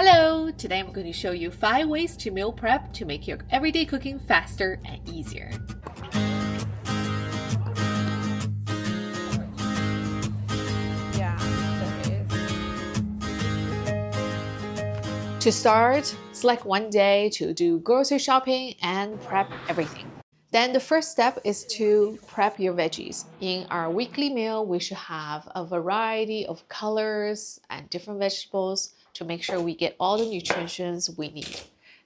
Hello! Today I'm going to show you 5 ways to meal prep to make your everyday cooking faster and easier. To start, select one day to do grocery shopping and prep everything. Then the first step is to prep your veggies. In our weekly meal, we should have a variety of colors and different vegetables to make sure we get all the nutrients we need.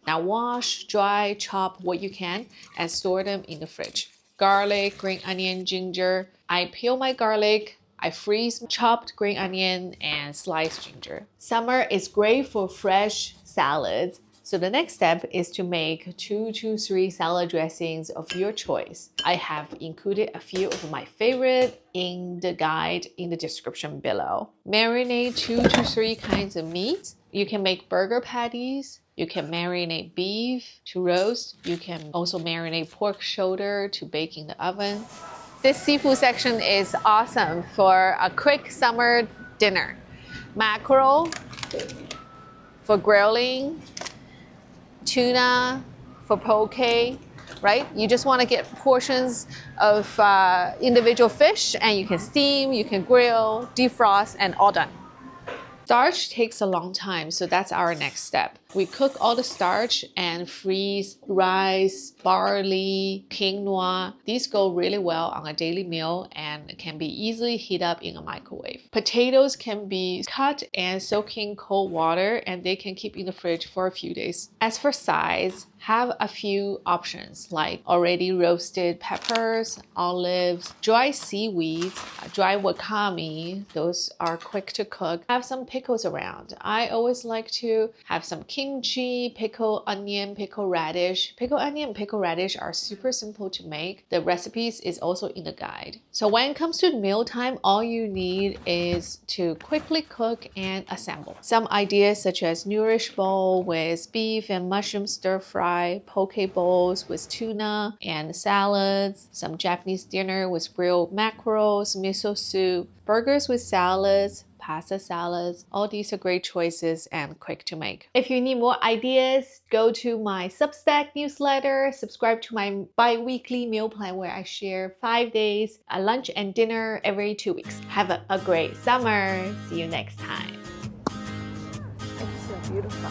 Now wash, dry, chop what you can and store them in the fridge. Garlic, green onion, ginger. I peel my garlic. I freeze chopped green onion and sliced ginger. Summer is great for fresh salads. So the next step is to make 2 to 3 salad dressings of your choice. I have included a few of my favorite in the guide in the description below. Marinate 2 to 3 kinds of meat. You can make burger patties. You can marinate beef to roast. You can also marinate pork shoulder to bake in the oven. This seafood section is awesome for a quick summer dinner. Mackerel for grilling. Tuna for poke, right? You just want to get portions of individual fish and you can steam, you can grill, defrost, and all done. Starch takes a long time, so that's our next step. We cook all the starch and freeze rice, barley, quinoa. These go really well on a daily meal and can be easily heated up in a microwave. Potatoes can be cut and soaked in cold water and they can keep in the fridge for a few days. As for size, have a few options like already roasted peppers, olives, dry seaweeds, dry wakame. Those are quick to cook. Have some pickles around. I always like to have some kimchi, pickled onion, pickled radish. Pickled onion and pickled radish are super simple to make. The recipes is also in the guide. So when it comes to mealtime, all you need is to quickly cook and assemble. Some ideas such as nourish bowl with beef and mushroom stir fry, poke bowls with tuna and salads, some Japanese dinner with grilled mackerels, miso soup, burgers with salads, pasta salads. All these are great choices and quick to make. If you need more ideas, go to my Substack newsletter, subscribe to my bi-weekly meal plan where I share 5 days, a lunch and dinner every 2 weeks. Have a great summer. See you next time. It's so beautiful.